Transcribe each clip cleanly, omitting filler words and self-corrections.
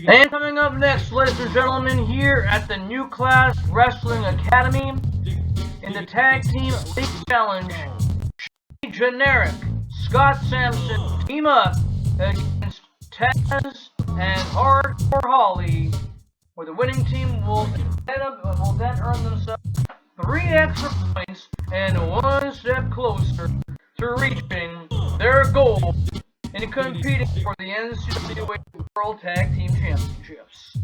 And coming up next, ladies and gentlemen, here at the New Class Wrestling Academy, in the Tag Team League Challenge, Generic, Scott Samson team up against Tazz and Hardcore Holly, where the winning team will then earn themselves 3 extra points and 1 step closer to reaching their goal in competing for the NCWA World Tag Team Championships.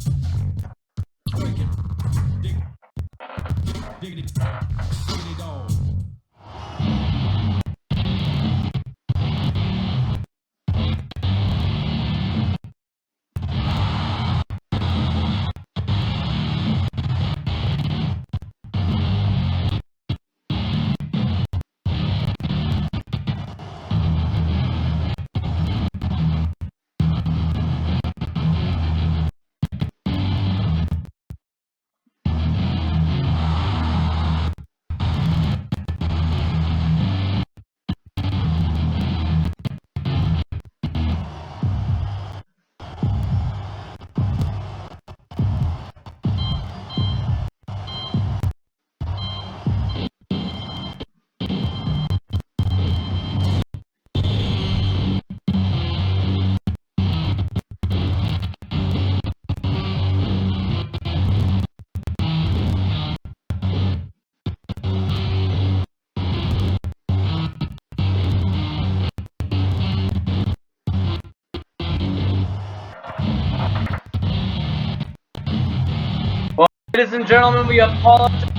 Well, ladies and gentlemen, we apologize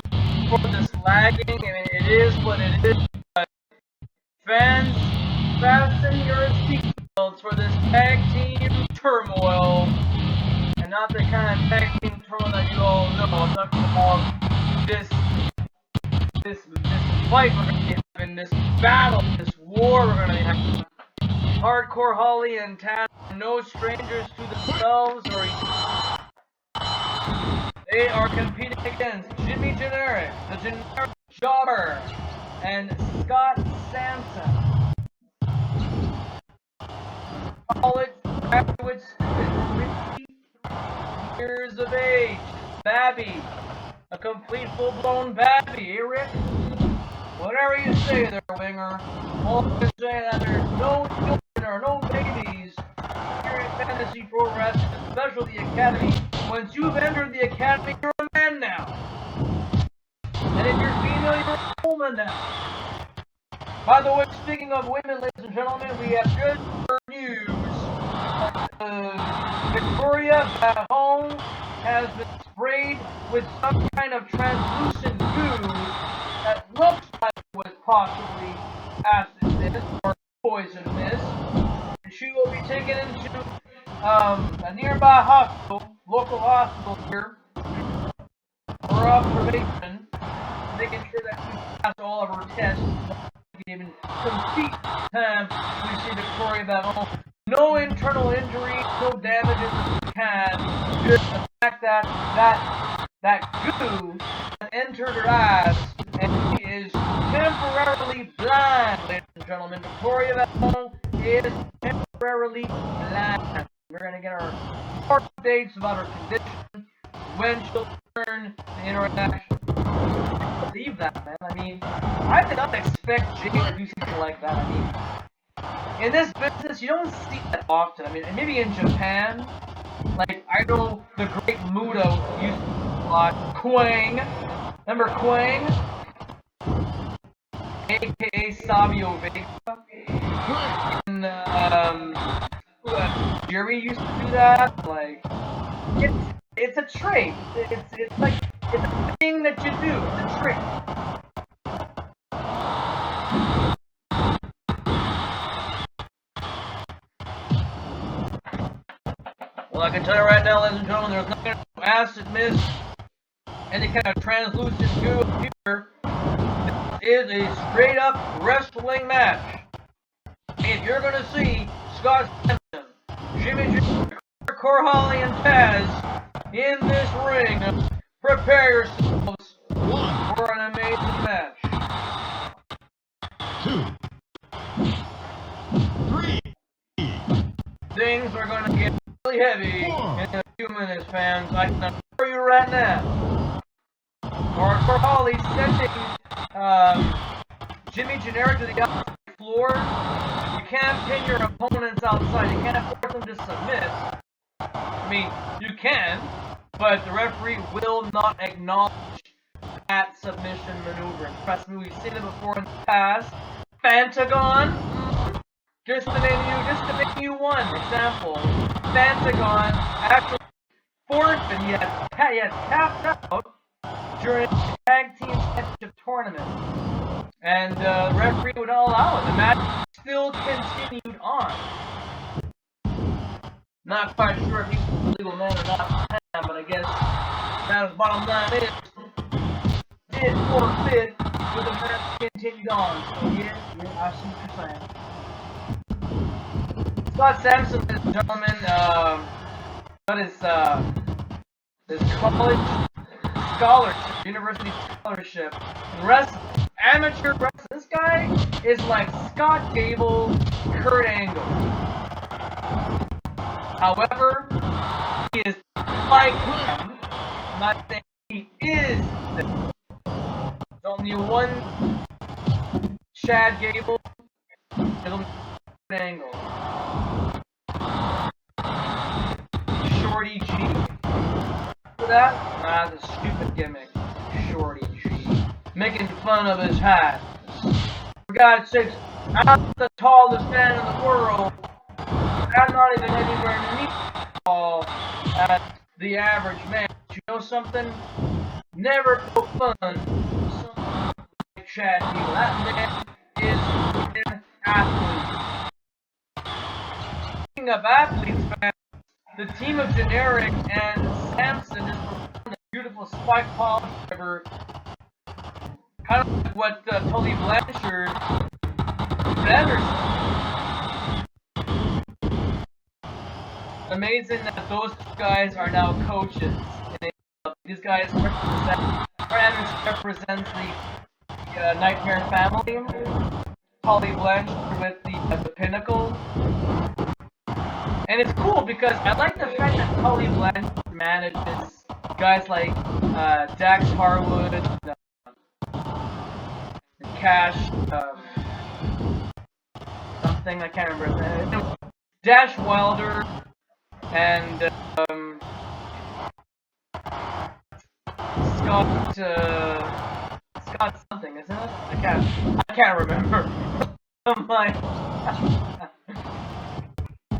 for this lagging. I mean, it is what it is. But fans, fasten your seatbelts for this tag team turmoil, and not the kind of tag team turmoil that you all know. I'm talking about this fight we're going to be having, this battle, this war we're going to be having. Hardcore Holly and Tazz are no strangers to themselves or each other. They are competing against Jimmy Generic, the Generic Jobber, and Scott Samson. College graduate student, 23 years of age, Babby, a complete full-blown Babby, Rick? Whatever you say there, Winger. All I can say that there's no children or no babies here in Fantasy Pro Wrestling, especially the Academy. Once you've entered the Academy, you're a man now. And if you're female, you're a woman now. By the way, speaking of women, ladies and gentlemen, we have good news. Victoria at home has been sprayed with some kind of translucent goo that looks like it was possibly acid mist or poison mist. And she will be taken into a nearby hospital, local hospital here, for observation, making sure that she passed all of her tests. Given complete time we see Victoria back home. No internal injuries, no damages of the can. Just the fact that goo entered her eyes and she is temporarily blind, ladies and gentlemen. Victoria back home is temporarily blind. We're gonna get our updates about her condition, when she'll return to interaction. I can't believe that, man. I mean, I did not expect Jay to do something like that. I mean, in this business, you don't see that often. I mean, maybe in Japan, like, I know the great Muda used to watch Quang. Remember Quang? AKA Sabio Vega. And, Jerry used to do that. Like, it's a trait. It's like, it's a thing that you do. It's a trick. Well, I can tell you right now, ladies and gentlemen, there's not going to be acid mist, any kind of translucent goo here. This is a straight up wrestling match. If you're going to see Scott Samson, Jimmy Hardcore Holly, and Tazz in this ring, prepare yourselves for an amazing match. 2, 3. Things are going to get really heavy in a few minutes, fans. I can assure you right now. Hardcore Holly sending Jimmy Generic to the outside floor. You can't pin your opponents outside. You can't force them to submit. I mean, you can, but the referee will not acknowledge that submission maneuver. Trust me, we've seen it before in the past. Pentagon, just to name you one example. Pentagon actually forfeit. He had tapped out during the tag team championship tournament, and the referee would not allow it. The match still continued on. Not quite sure if he was a legal man or not, but I guess that was bottom line is did forfeit, but the match continued on. So yeah, I see what you're saying. Scott Samson, ladies and gentlemen, got his college scholarship, university scholarship in wrestling, amateur wrestling. This guy is like Scott Gable, Kurt Angle. However, he is like him. I'm not saying he is. There's only one Chad Gable. There's only Kurt Angle. Shorty G. For that? Nah, that's a stupid gimmick. Shorty G. Making fun of his hat. For God's sakes, I'm the tallest man in the world. I'm not even anywhere near as tall as the average man. You know something? Never poke fun with someone like Chad Gable. That man is an athlete. Speaking of athletes, fans, the team of Generic and Samson just performed a beautiful spike pile driver, kind of like what Tully Blanchard did Anderson. Amazing that those guys are now coaches. These guys represents the Nightmare family. Tully Blanchard with the Pinnacle. And it's cool because I like the fact that Tully Blanchard manages guys like Dax Harwood, Cash, something I can't remember. Dash Wilder, and Scott something, isn't it? I can't remember. I'm like,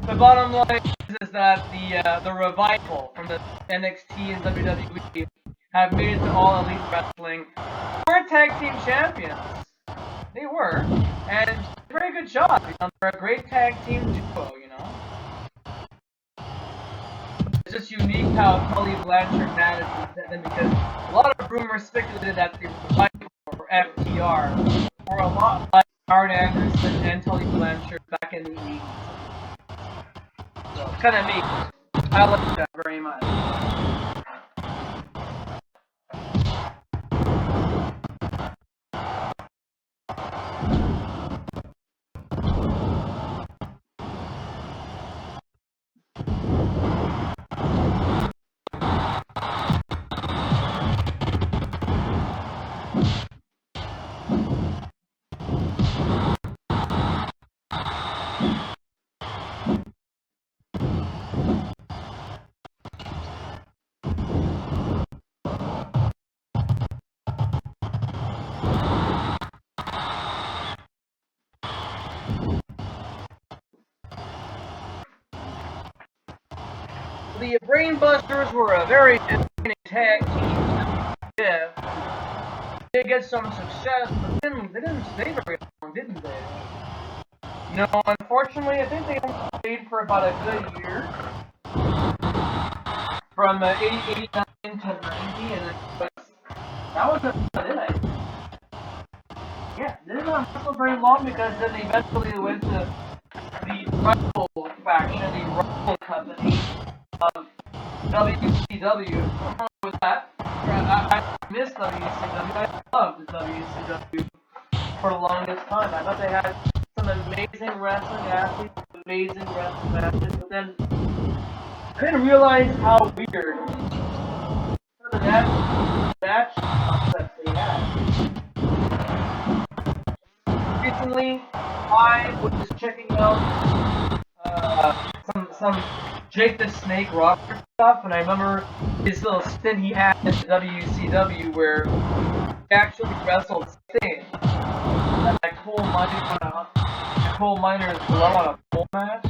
the bottom line is that the revival from the NXT and WWE have made it to All Elite Wrestling. We're tag team champions. They were, and very good job. You know, they're a great tag team duo. You know. It's just unique how Tully Blanchard manages them because a lot of rumors speculated that the revival for FTR were a lot like Arn Anderson and Tully Blanchard back in the 80s. So it's kind of neat. I like that very much. The Brainbusters were a very entertaining tag team. Yeah, they did get some success, but they didn't stay very long, didn't they? No, unfortunately, I think they only stayed for about a good year. From 89 to 90, and that was about it, I think. Yeah, they didn't wrestle very long because then they eventually went to the rival faction, the rival company of WCW. With that, I missed WCW. I loved WCW for the longest time. I thought they had some amazing wrestling athletes, amazing wrestling matches, but then I didn't realize how weird that concept they had. Recently, I was checking out some Jake the Snake Rocker stuff, and I remember his little stint he had in WCW where he actually wrestled Sting. That coal miner's glove on a pole match.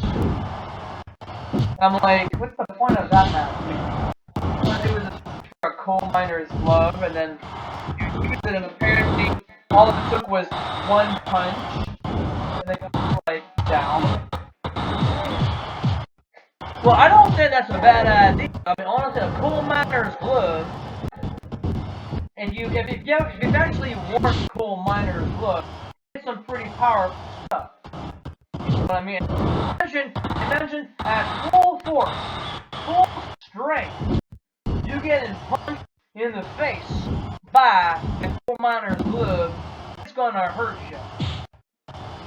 I'm like, what's the point of that match? It was a coal miner's glove, and then you used it, and apparently all it took was one punch, and they got like down. Well, I don't think that's a bad idea. I mean, honestly, a coal miner's glove, and if you've actually worn coal miner's glove, it's some pretty powerful stuff. You know what I mean? Imagine at full force, full strength, you getting punched in the face by a coal miner's glove. It's gonna hurt you.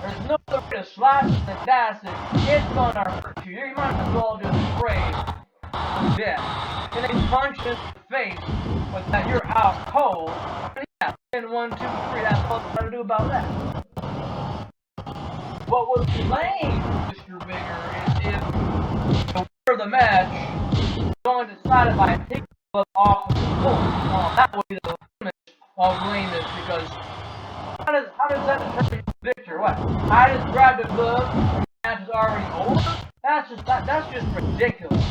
There's no other way to slice and dice it. It's gonna hurt you. You might as well just pray for death. And they punch you in the face, but that you're out cold. Yeah, in 1, 2, 3, that's what I'm gonna do about that. What would be lame, Mr. Bigger, is if the winner of the match is going to decide it by taking the glove off of the floor. Well, that would be the limit of lameness, because how does that determine the victor? What? I just grabbed the glove, the match is already over? That's just ridiculous.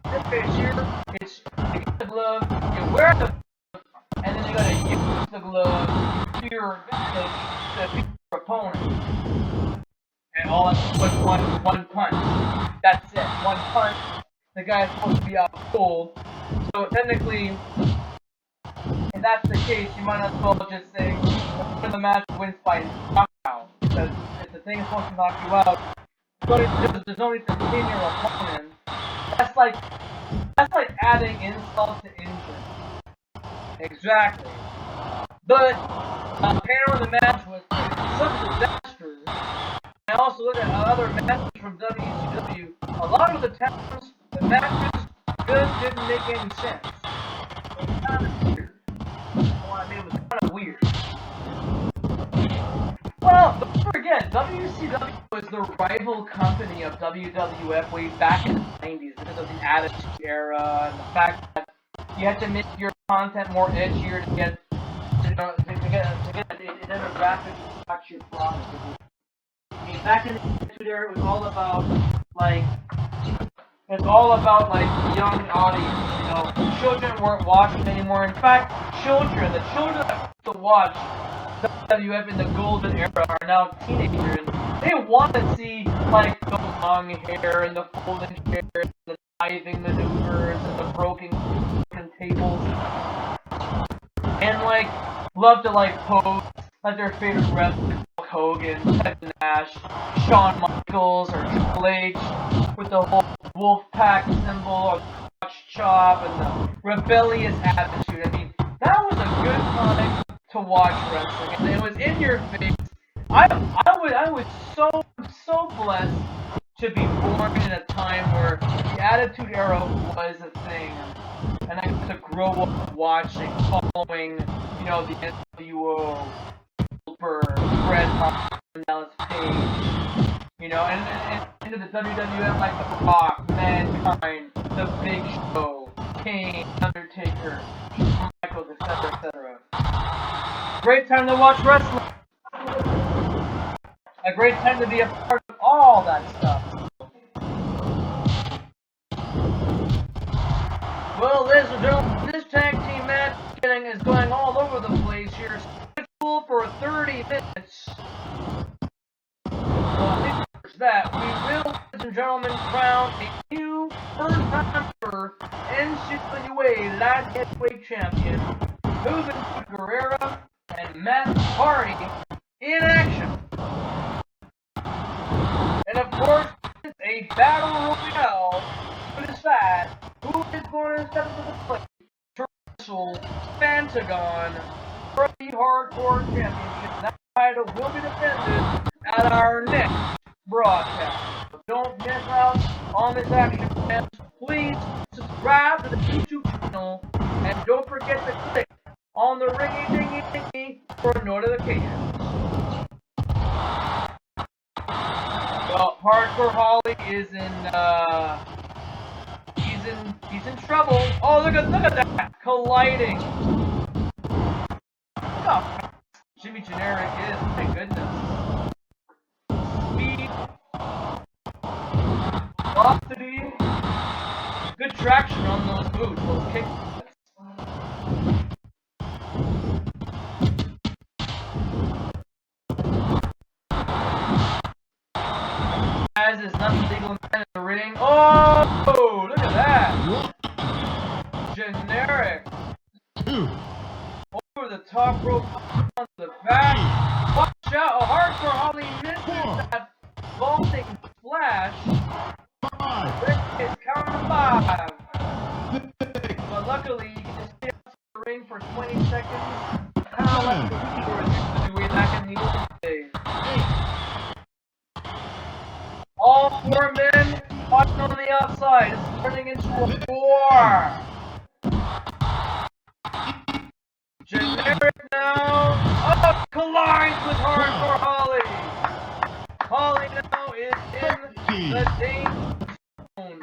In this case here, it's you get the glove, you wear the glove, and then you gotta use the glove to your advantage to beat your opponent. And all that's with one punch. That's it. One punch. The guy's supposed to be out cold. So technically, if that's the case, you might as well just say the match wins by knockout. Because if the thing is supposed to knock you out, there's only to pin your opponent. That's like adding insult to injury. Exactly. But apparently the match was such a disaster. I also look at other matches from WCW. A lot of the times, the matches just didn't make any sense. It was kind of weird. It was kind of weird. Well, don't forget, WCW was the rival company of WWF way back in the 90s because of the Attitude Era and the fact that you had to make your content more edgier to get a demographic to watch your product. I mean, back in the Attitude Era, it was all about the young audience. You know, children weren't watching anymore. In fact, the children that used to watch WWF in the golden era are now teenagers. They want to see like the long hair and the folding chairs, and the diving maneuvers, and the broken tables, and like love to like pose like their favorite wrestlers. Hogan, Kevin Nash, Shawn Michaels, or Triple H, with the whole Wolfpack symbol, or the crotch chop, and the rebellious attitude. I mean, that was a good time to watch wrestling, and it was in your face. I was so blessed to be born in a time where the Attitude Era was a thing, and I got to grow up watching, following, you know, the NCWA. Fred Dallas Page, you know, and into the WWF like The Rock, Mankind, The Big Show, Kane, Undertaker, Shawn Michaels, etc., etc. Great time to watch wrestling. A great time to be a part of all that stuff. Well, ladies and gentlemen, this tag team match is going all over the place here. For 30 minutes. That we will, ladies and gentlemen, crown a new first-time ever NCWA Light Heavyweight Champion, Ruben Guerrero and Matt Hardy in action. And of course, it's a battle royale to decide who is going to step into the plate to wrestle Pentagon for the Hardcore Championship. That title will be defended at our next broadcast. So don't miss out on this action, fans. please subscribe to the YouTube channel and don't forget to click on the ringy dingy dingy for notifications. Well, Hardcore Holly is he's in trouble. Oh, look at that colliding. Oh, Jimmy Generic is, my goodness. Speed, velocity, good traction on those boots, those kicks. Tazz is not the legal man in the ring. Oh, look at that. Generic. Over the top rope, on the back. Watch out, a Hardcore Holly misses that vaulting splash. Rick is counting 5. But luckily, you can just stay out the ring for 20 seconds. Kind of like the Heroes used to do way back in the old days. All 4 men watching on the outside. It's turning into a war. Generic now. Oh, collides with Hardcore Holly. Holly now is in the danger zone.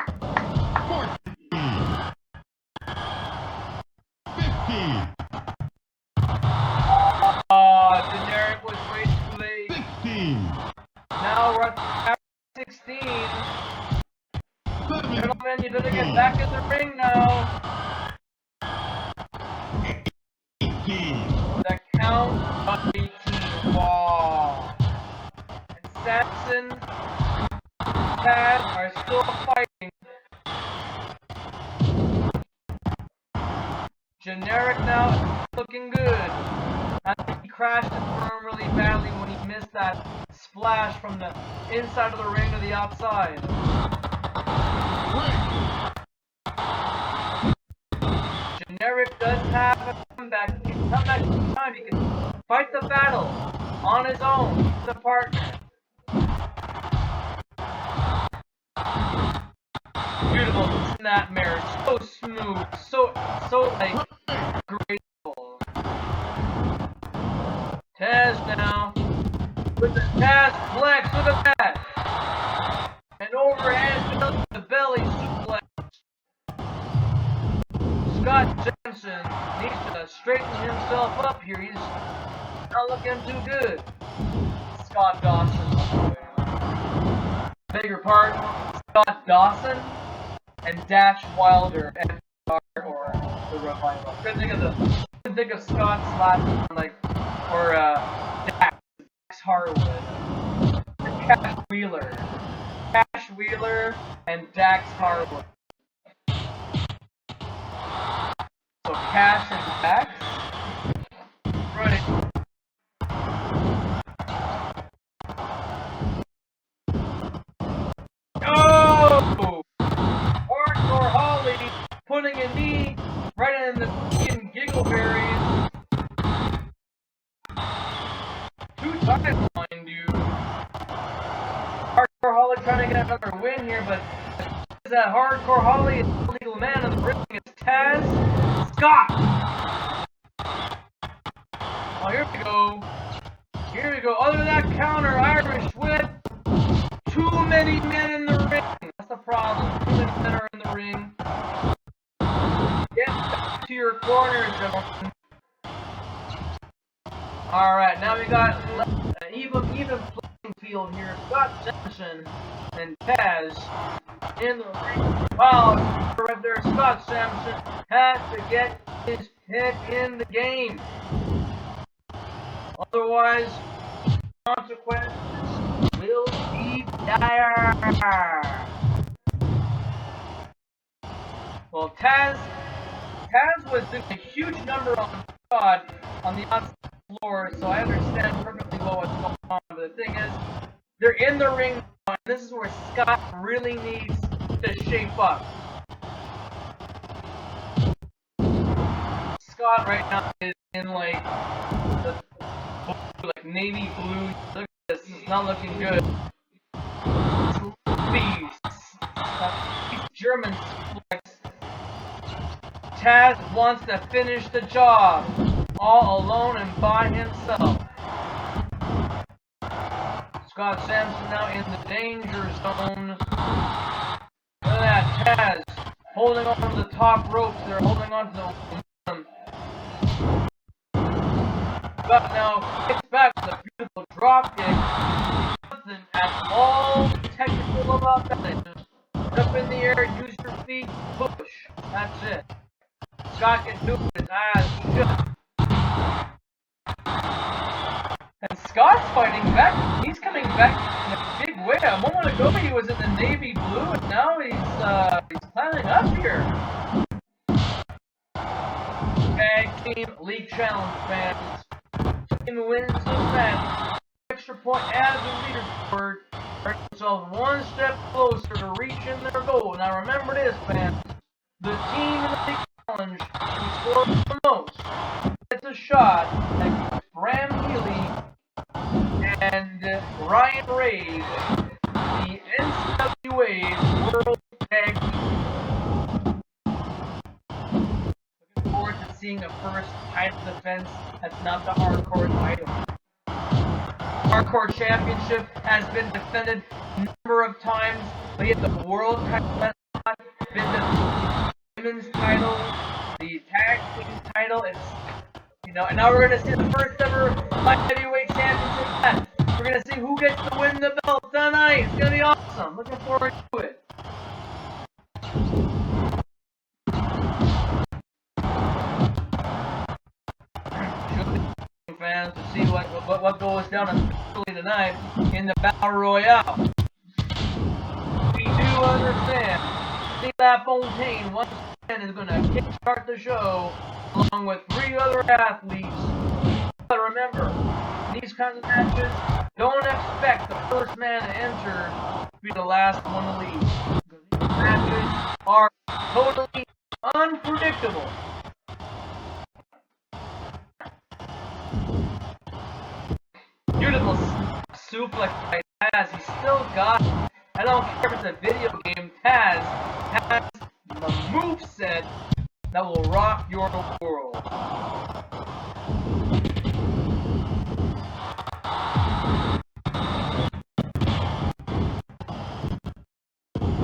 15. Generic was way too late. 16. Now we're at 16. Gentlemen, you better get back in the ring now. The count of 18. Wow. And Samson and Tazz are still fighting. Generic now is looking good. I think he crashed his firm really badly when he missed that splash from the inside of the ring to the outside. Generic does have a comeback. He can come back anytime. He can fight the battle on his own. He's a partner. Beautiful snapmare. So smooth. So like graceful. Tazz now with the Tazz flex. Look at that. And overhand to the belly suplex. Scott Samson needs to straighten himself up here. He's not looking too good. Scott Dawson. Beg your pardon. Scott Dawson and Dash Wilder and or the Revival. Couldn't think of Scott's last name, like, or Dax Harwood. Cash Wheeler. Cash Wheeler and Dax Harwood. So Cash and Dax? Right. Oh! Hardcore Holly putting a knee right in the fucking giggleberries. 2 times, mind you. Hardcore Holly trying to get another win here, but is that Hardcore Holly is the legal man of the ring. It's Tazz Scott. Oh, here we go. Here we go. Other than that counter, Irish whip. Too many men in the ring. That's the problem. Too many men are in the ring. Get back to your corners, gentlemen. Alright, now we got an even playing field here. Scott Samson and Tazz in the ring. Wow, right there, Scott Samson has to get his head in the game. Otherwise, consequences will be dire. Well, Tazz was doing a huge number on Scott on the outside floor, so I understand perfectly well what's going on. But the thing is, they're in the ring now, and this is where Scott really needs to shape up. Scott right now is in like navy blue. Look at this. This is not looking good. Beast. German Tazz wants to finish the job all alone and by himself. Scott Samson now in the danger zone. Look at that, Tazz holding on to the top ropes there, holding on to the momentum. Scott now kicks back with a beautiful drop kick. Nothing at all technical about that. Just up in the air, use your feet, push. That's it. Scott can do his ass shut. And Scott's fighting back. He's coming back in a big way. A moment ago he was in the navy blue, and now he's climbing up here. Tag Team League Challenge fans. Team wins the match. Extra point as the leaderboard. Bring themselves one step closer to reaching their goal. Now remember this, fans. The team in the League Challenge who scores the most gets a shot at Bram Healy and Ryan Raid, the NCWA World Tag Team. Looking forward to seeing a first title defense that's not the Hardcore title. Hardcore Championship has been defended a number of times, but yet the World title has not been the women's title, the tag team title. It's, you know, and now we're gonna see the first ever light heavyweight championship match. We're gonna see who gets to win the belt tonight. It's gonna be awesome. Looking forward to it. Fans to see what goes down especially tonight in the Battle Royale. We do understand La Fontaine once again is going to kickstart the show along with 3 other athletes. But remember, in these kinds of matches, don't expect the first man to enter to be the last one to leave. Because these matches are totally unpredictable. Beautiful suplex by Tazz. He's still got it. I don't care if it's a video game. Tazz has the moveset that will rock your world.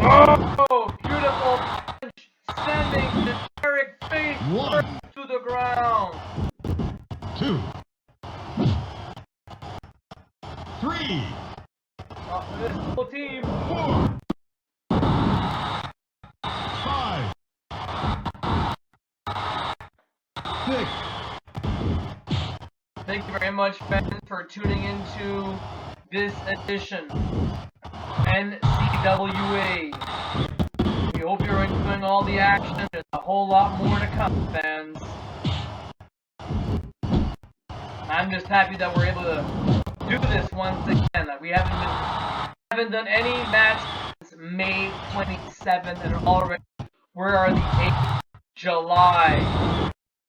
Oh, beautiful punch sending the Derek face to the ground. 2, 3. This whole team. 4, 5, 6. Thank you very much, fans, for tuning into this edition NCWA. We hope you're enjoying all the action. There's a whole lot more to come, fans. I'm just happy that we're able to do this once again. We haven't done any match since May 27th, and already we're the 8th of July.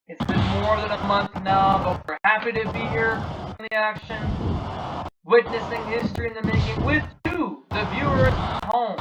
It's been more than a month now, but we're happy to be here in the action, witnessing history in the making with you, the viewers at home.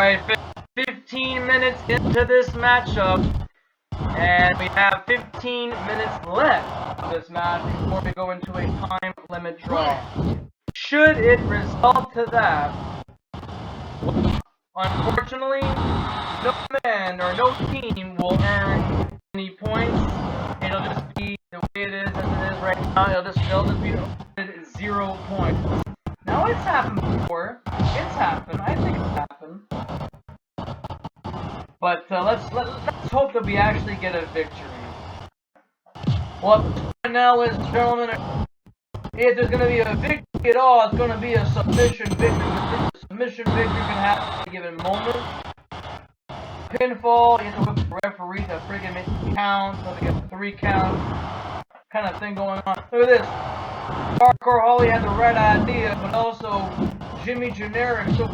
Alright, 15 minutes into this matchup, and we have 15 minutes left of this match before we go into a time limit draw. Should it result to that, unfortunately, no man or no team will earn any points. It'll just be the way it is as it is right now. It'll just be 0 points. Now it's happened before. It's happened. I think it's happened. But let's hope that we actually get a victory. Well, right now, ladies and gentlemen, if there's going to be a victory at all, it's going to be a submission victory. A submission victory can happen at a given moment. Pinfall, you have to whip the referee to friggin' make it count, so they get 3 counts, kind of thing going on. Look at this. Hardcore Holly had the right idea, but also Jimmy Generic so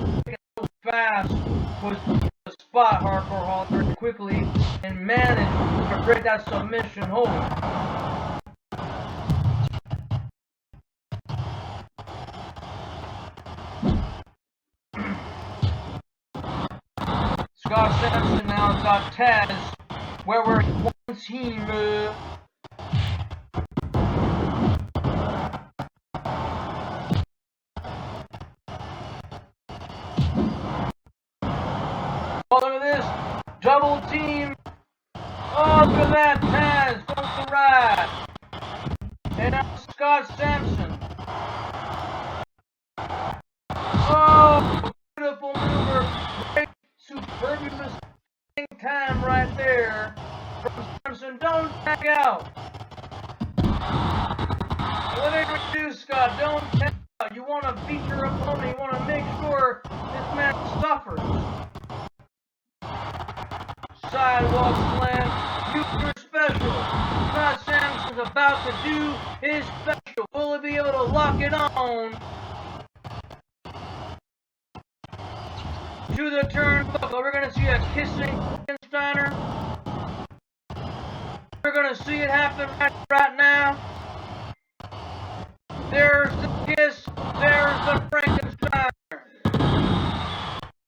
fast was to spot Hardcore Holly very quickly and managed to break that submission hold. Scott Samson now has got Tazz, where we're one team. Oh, look at this. Double team. Oh, look at that. Tazz goes to right. And now Scott Samson. Oh, beautiful maneuver. Great, superbulous time right there from Samson. Don't tag out. Whatever you do, Scott, don't tag out. You want to beat your opponent. You want to make sure this man suffers. Sidewalk slam, future special. Scott Samson's about to do his special. Will he be able to lock it on to the turnbuckle? We're going to see a kissing Frankensteiner. We're going to see it happen right now. There's the kiss. There's the Frankensteiner.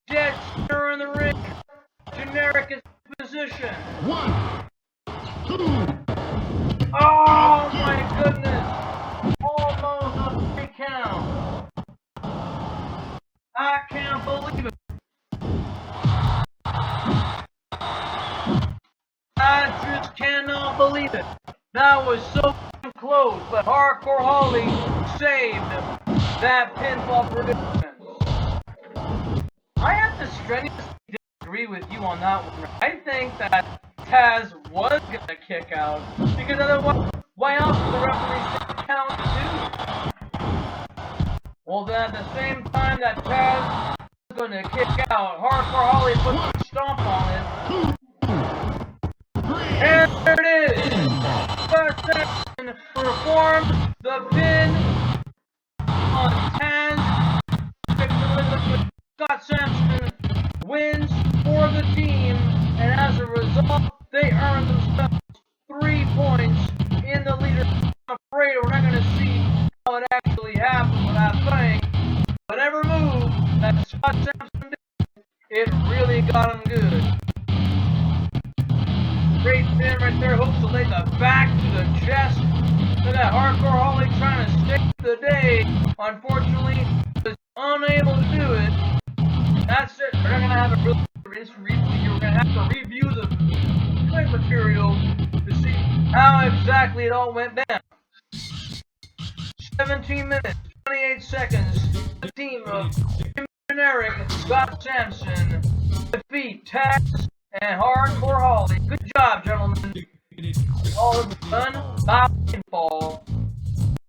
Dead center in the ring. Generic is position. 1, 2. Oh my goodness! Almost a 3 count. I can't believe it. I just cannot believe it. That was so close, but Hardcore Holly saved that pinfall prediction. I have to strenuously disagree with you on that one. I think that Tazz was gonna kick out, because otherwise, why else would the referee say count 2? Well, then at the same time that Tazz was gonna kick out, Hardcore Holly put a stomp on it. And there it is! First Samson performed the pin on Tazz. Scott Samson wins for the team, and as a result, they earn themselves 3 points in the leadership. I'm afraid we're not going to see how it actually happened, but I think whatever move that Scott Samson did, it really got him good. Great pin right there, hooks to lay the back to the chest. Look at that Hardcore Holly trying to save the day. Unfortunately, was unable to do it. That's it. We're not going to have a really review. We're going to have to review the play material to see how exactly it all went down. 17 minutes, 28 seconds. The team of Generic and Scott Samson defeat Tazz and Hardcore Holly. Good job, gentlemen. All of done by pinfall.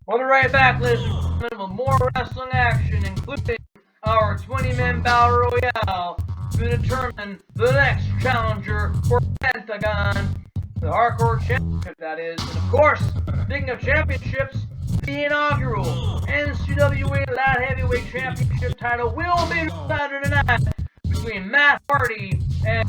We'll be right back, ladies and gentlemen, with more wrestling action, including our 20-man battle royale to determine the next challenger for Pentagon, the Hardcore Championship, that is. And of course, speaking of championships, the inaugural NCWA Light Heavyweight Championship title will be decided tonight between Matt Hardy and